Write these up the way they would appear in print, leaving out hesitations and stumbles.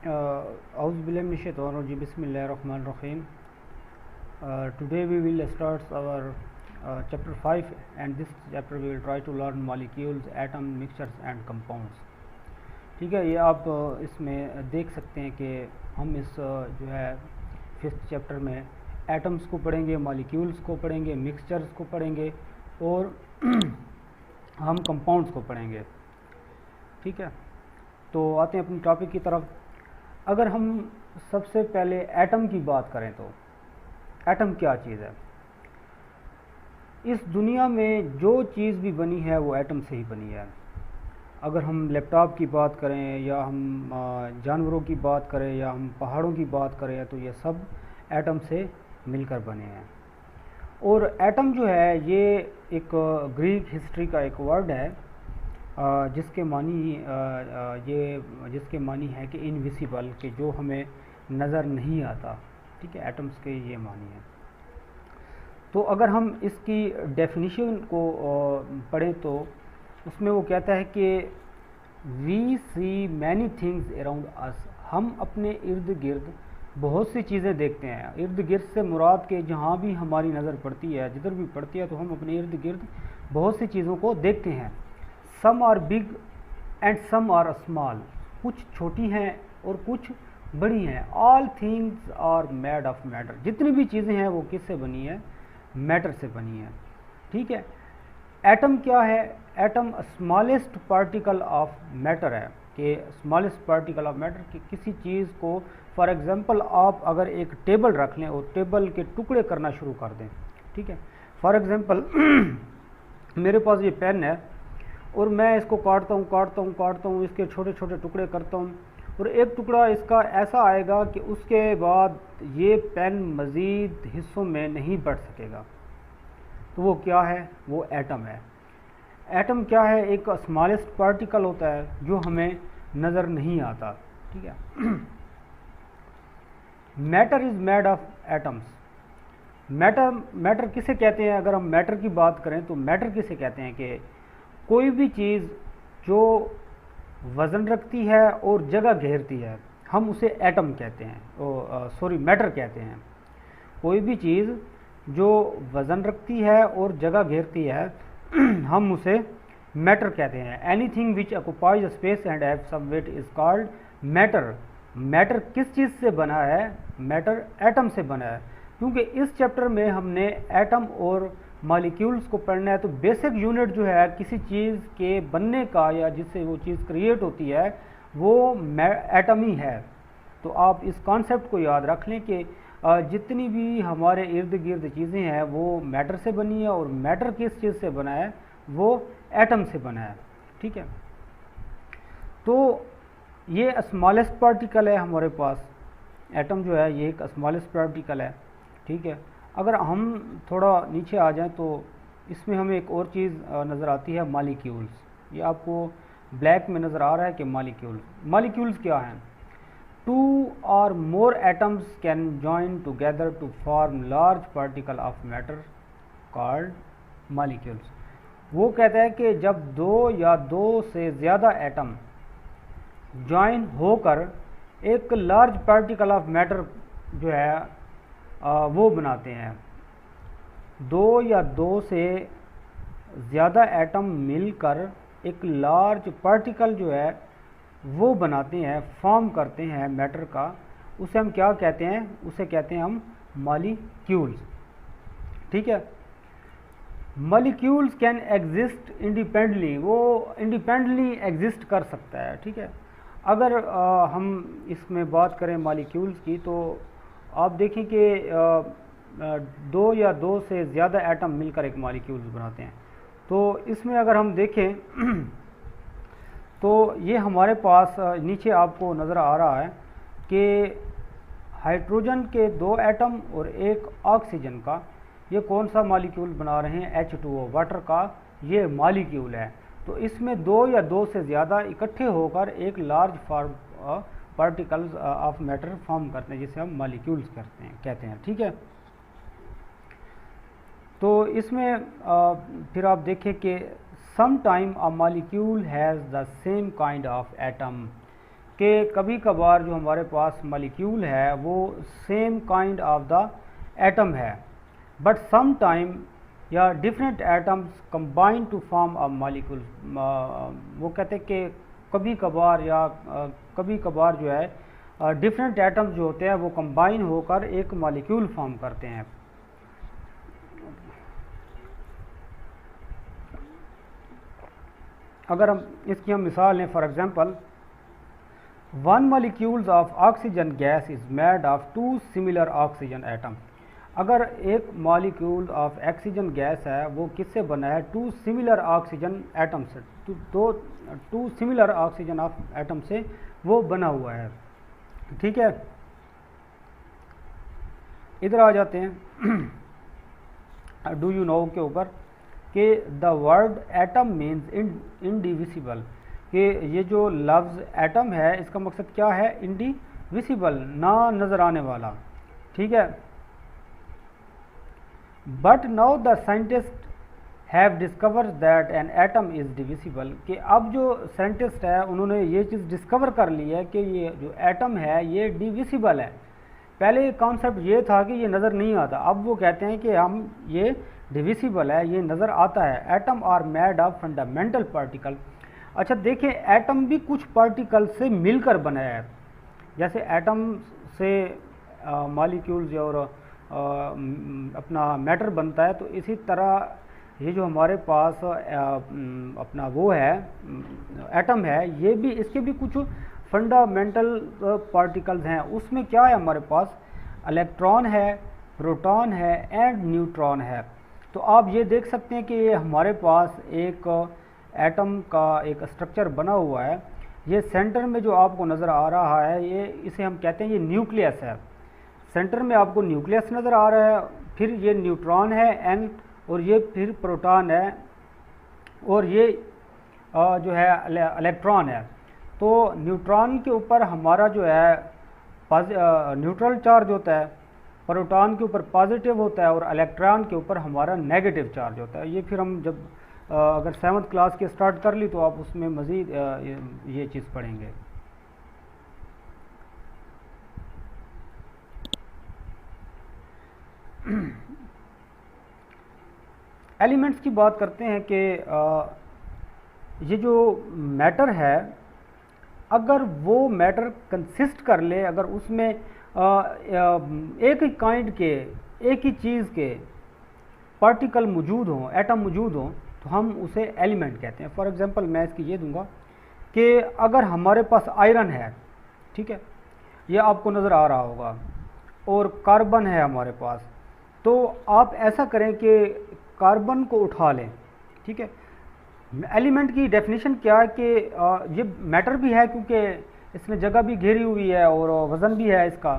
Auzubillahi Bismillahirrahmanirrahim. Today we will start our chapter 5, and this chapter we will try to learn molecules, atom, mixtures and compounds. ठीक है, ये आप इसमें देख सकते हैं कि हम इस जो है 5th चैप्टर में एटम्स को पढ़ेंगे, मॉलिक्यूल्स को पढ़ेंगे, मिक्सचर्स को पढ़ेंगे और हम कंपाउंड्स को पढ़ेंगे. ठीक है, तो आते हैं अपनी टॉपिक की तरफ. अगर हम सबसे पहले एटम की बात करें तो एटम क्या चीज़ है. इस दुनिया में जो चीज़ भी बनी है वो एटम से ही बनी है. अगर हम लैपटॉप की बात करें या हम जानवरों की बात करें या हम पहाड़ों की बात करें तो ये सब एटम से मिलकर बने हैं. और एटम जो है ये एक ग्रीक हिस्ट्री का एक वर्ड है जिसके मानी है कि इनविजिबल, कि जो हमें नज़र नहीं आता. ठीक है, एटम्स के ये मानी है. तो अगर हम इसकी डेफिनेशन को पढ़ें तो उसमें वो कहता है कि we see many things around us. हम अपने इर्द गिर्द बहुत सी चीज़ें देखते हैं. इर्द गिर्द से मुराद के जहाँ भी हमारी नज़र पड़ती है, जिधर भी पड़ती है, तो हम अपने इर्द गिर्द बहुत सी चीज़ों को देखते हैं. Some are big and some are small. कुछ छोटी हैं और कुछ बड़ी हैं. All things are made of matter. जितनी भी चीज़ें हैं वो किससे बनी है? मैटर से बनी है. ठीक है, एटम क्या है? Atom smallest particle of matter है. कि स्मॉलेस्ट पार्टिकल ऑफ मैटर कि किसी चीज़ को, फॉर एग्जांपल आप अगर एक टेबल रख लें और टेबल के टुकड़े करना शुरू कर दें. ठीक है, फॉर एग्जांपल मेरे पास ये पेन है और मैं इसको काटता हूँ, इसके छोटे छोटे टुकड़े करता हूँ और एक टुकड़ा इसका ऐसा आएगा कि उसके बाद ये पेन मज़ीद हिस्सों में नहीं बढ़ सकेगा. तो वो क्या है? वो एटम है. एटम क्या है? एक स्मॉलेस्ट पार्टिकल होता है जो हमें नज़र नहीं आता. ठीक है. Matter is made of atoms. Matter किसे कहते हैं? अगर हम मैटर की बात करें तो मैटर किसे कहते हैं कि कोई भी चीज़ जो वज़न रखती है और जगह घेरती है, हम उसे एटम कहते हैं, मैटर कहते हैं. कोई भी चीज़ जो वज़न रखती है और जगह घेरती है हम उसे मैटर कहते हैं. Anything which occupies space and have some weight is called matter. Matter किस चीज़ से बना है? मैटर एटम से बना है. क्योंकि इस चैप्टर में हमने एटम और मॉलिक्यूल्स को पढ़ना है, तो बेसिक यूनिट जो है किसी चीज़ के बनने का या जिससे वो चीज़ क्रिएट होती है वो एटम ही है. तो आप इस कॉन्सेप्ट को याद रख लें कि जितनी भी हमारे इर्द गिर्द चीज़ें हैं वो मैटर से बनी है और मैटर किस चीज़ से बना है? वो एटम से बना है. ठीक है, तो ये स्मॉलेस्ट पार्टिकल है हमारे पास. एटम जो है ये एक स्मॉलेस्ट पार्टिकल है. ठीक है, अगर हम थोड़ा नीचे आ जाएं तो इसमें हमें एक और चीज़ नज़र आती है, मॉलिक्यूल्स. ये आपको ब्लैक में नज़र आ रहा है कि मॉलिक्यूल्स क्या हैं? 2 or more atoms can join together to form large particle of matter called molecules. वो कहता है कि जब 2 या 2 से ज़्यादा एटम ज्वाइन होकर एक लार्ज पार्टिकल ऑफ मैटर जो है वो बनाते हैं. 2 या 2 से ज़्यादा एटम मिलकर एक लार्ज पार्टिकल जो है वो बनाते हैं, फॉर्म करते हैं मैटर का. उसे हम क्या कहते हैं? उसे कहते हैं हम मॉलिक्यूल्स. ठीक है, मॉलिक्यूल्स कैन एग्जिस्ट इंडिपेंडेंटली. वो इंडिपेंडेंटली एग्जिस्ट कर सकता है. ठीक है, अगर हम इसमें बात करें मॉलिक्यूल्स की तो आप देखें कि 2 या 2 से ज़्यादा एटम मिलकर एक मॉलिक्यूल्स बनाते हैं. तो इसमें अगर हम देखें तो ये हमारे पास नीचे आपको नज़र आ रहा है कि हाइड्रोजन के 2 एटम और एक ऑक्सीजन का, ये कौन सा मॉलिक्यूल बना रहे हैं? H2O, वाटर का ये मॉलिक्यूल है. तो इसमें 2 या 2 से ज़्यादा इकट्ठे होकर एक large particles of matter form करते हैं, जिसे हम मॉलिक्यूल्स कहते हैं. ठीक है, तो इसमें फिर आप देखें कि sometime a molecule has the same kind of atom. कि कभी कभार जो हमारे पास मॉलिक्यूल है वो same kind of the atom है, बट सम टाइम या different atoms combine to form a molecule. वो कहते हैं कि कभी कभार या कभी कभार जो है डिफरेंट एटम्स जो होते हैं वो कंबाइन होकर एक मॉलिक्यूल फॉर्म करते हैं। अगर हम इसकी मिसाल लें, for example one molecules of oxygen gas is made of two similar oxygen atom. अगर एक मॉलिक्यूल ऑफ ऑक्सीजन गैस है वो किससे बना है, टू सिमिलर ऑक्सीजन एटम से, two similar oxygen of atom से वो बना हुआ है। ठीक है, इधर आ जाते हैं डू यू नो के ऊपर कि the word atom means indivisible, कि ये जो लफ्ज़ एटम है इसका मकसद क्या है, इंडिविजिबल, ना नज़र आने वाला। ठीक है, but now the scientist have discover that an atom is divisible, कि अब जो साइंटिस्ट है उन्होंने ये चीज़ डिस्कवर कर ली है कि ये जो एटम है ये डिविजिबल है। पहले कॉन्सेप्ट ये था कि ये नज़र नहीं आता, अब वो कहते हैं कि हम ये डिविजिबल है, ये नज़र आता है। Atom are made of fundamental particle. अच्छा देखिए, एटम भी कुछ पार्टिकल से मिलकर बना है। जैसे एटम से मॉलिक्यूल्स और अपना मैटर बनता है, तो इसी तरह ये जो हमारे पास अपना वो है एटम है, ये भी इसके भी कुछ फंडामेंटल पार्टिकल्स हैं। उसमें क्या है, हमारे पास इलेक्ट्रॉन है, प्रोटॉन है एंड न्यूट्रॉन है। तो आप ये देख सकते हैं कि ये हमारे पास एक एटम का एक स्ट्रक्चर बना हुआ है। ये सेंटर में जो आपको नज़र आ रहा है, ये इसे हम कहते हैं ये न्यूक्लियस है। सेंटर में आपको न्यूक्लियस नज़र आ रहा है, फिर ये न्यूट्रॉन है एन, और ये फिर प्रोटॉन है, और ये जो है इलेक्ट्रॉन है। तो न्यूट्रॉन के ऊपर हमारा जो है न्यूट्रल चार्ज होता है, प्रोटॉन के ऊपर पॉजिटिव होता है, और इलेक्ट्रॉन के ऊपर हमारा नेगेटिव चार्ज होता है। ये फिर हम जब अगर 7th क्लास की स्टार्ट कर ली तो आप उसमें मज़ीद ये चीज़ पढ़ेंगे। एलिमेंट्स की बात करते हैं कि ये जो मैटर है, अगर वो मैटर कंसिस्ट कर ले, अगर उसमें एक ही काइंड के, एक ही चीज़ के पार्टिकल मौजूद हों, एटम मौजूद हों, तो हम उसे एलिमेंट कहते हैं। फॉर एग्जांपल मैं इसकी ये दूंगा कि अगर हमारे पास आयरन है, ठीक है, ये आपको नज़र आ रहा होगा, और कार्बन है हमारे पास, तो आप ऐसा करें कि कार्बन को उठा लें। ठीक है, एलिमेंट की डेफिनेशन क्या है कि ये मैटर भी है क्योंकि इसमें जगह भी घेरी हुई है और वज़न भी है इसका,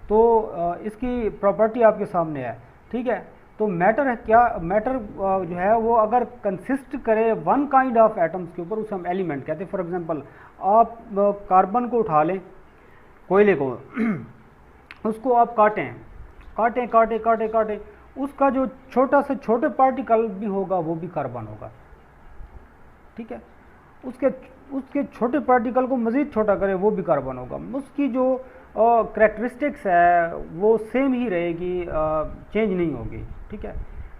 तो इसकी प्रॉपर्टी आपके सामने है। ठीक है, तो मैटर है क्या, मैटर जो है वो अगर कंसिस्ट करे वन काइंड ऑफ एटम्स के ऊपर, उसे हम एलिमेंट कहते हैं। फॉर एग्जांपल आप कार्बन को उठा लें, कोयले को उसको आप काटें, काटें काटें काटें काटें, उसका जो छोटा से छोटे पार्टिकल भी होगा वो भी कार्बन होगा। ठीक है, उसके छोटे पार्टिकल को मज़ीद छोटा करें वो भी कार्बन होगा। उसकी जो करैक्टरिस्टिक्स है वो सेम ही रहेगी, चेंज नहीं होगी। ठीक है,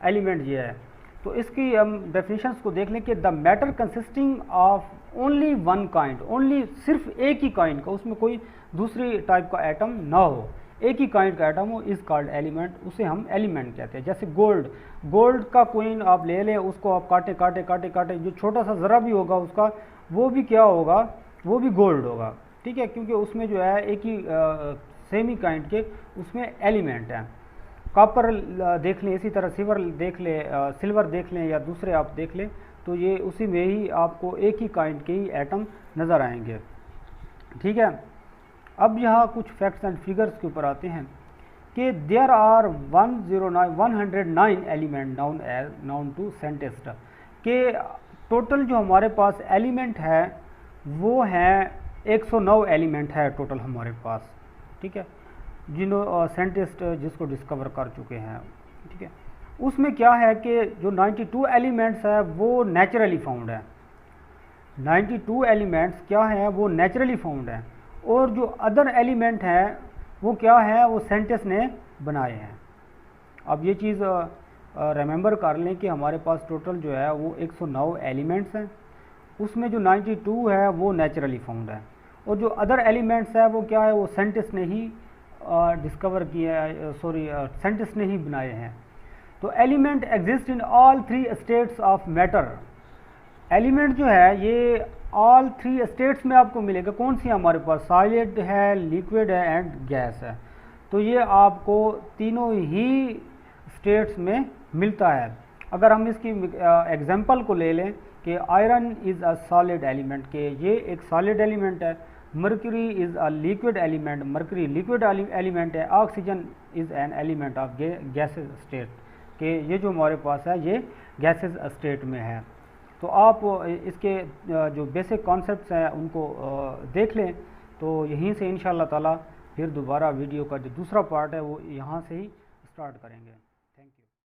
एलिमेंट ये है। तो इसकी हम डेफिनेशंस को देख लें कि the matter consisting of only one kind, only सिर्फ एक ही काइंड का, उसमें कोई दूसरी टाइप का एटम ना हो, एक ही काइंड का एटम हो, इज कॉल्ड एलिमेंट, उसे हम एलिमेंट कहते हैं। जैसे गोल्ड, गोल्ड का कोइन आप ले लें, उसको आप काटे काटे काटे काटे, जो छोटा सा ज़रा भी होगा उसका, वो भी क्या होगा, वो भी गोल्ड होगा। ठीक है, क्योंकि उसमें जो है एक ही सेम ही काइंड के उसमें एलिमेंट हैं। कॉपर देख लें, इसी तरह सिल्वर देख लें या दूसरे आप देख लें, तो ये उसी में ही आपको एक ही काइंड के ही एटम नज़र आएंगे। ठीक है, अब यहाँ कुछ फैक्ट्स एंड फिगर्स के ऊपर आते हैं कि there are 109 element known to scientist, के टोटल जो हमारे पास एलिमेंट है वो हैं 109 एलिमेंट है टोटल हमारे पास। ठीक है, जिन्होंने साइंटिस्ट जिसको डिस्कवर कर चुके हैं। ठीक है, उसमें क्या है कि जो 92 एलिमेंट्स है वो नेचुरली फाउंड है। 92 एलिमेंट्स क्या हैं, वो नेचुरली फाउंड हैं, और जो अदर एलिमेंट हैं वो क्या है, वो साइंटिस्ट ने बनाए हैं। अब ये चीज़ रिमेंबर कर लें कि हमारे पास टोटल जो है वो 109 एलिमेंट्स हैं, उसमें जो 92 है वो नेचुरली फाउंड है, और जो अदर एलिमेंट्स है वो क्या है, वो साइंटिस्ट ने ही डिस्कवर किया है, सॉरी साइंटिस्ट ने ही बनाए हैं। तो element exist in all 3 states of matter. Element जो है ये ऑल 3 स्टेट्स में आपको मिलेगा। कौन सी हमारे पास, सॉलिड है, लिक्विड है एंड गैस है। तो ये आपको तीनों ही स्टेट्स में मिलता है। अगर हम इसकी एग्जांपल को ले लें कि iron is a solid element, के ये एक सॉलिड एलिमेंट है। Mercury is a liquid element, mercury liquid element है। Oxygen is an element of gases state, के ये जो हमारे पास है ये गैसेज स्टेट में है। तो आप इसके जो बेसिक कॉन्सेप्ट्स हैं उनको देख लें। तो यहीं से इंशाअल्लाह ताला फिर दोबारा वीडियो का जो दूसरा पार्ट है वो यहाँ से ही स्टार्ट करेंगे। Thank you.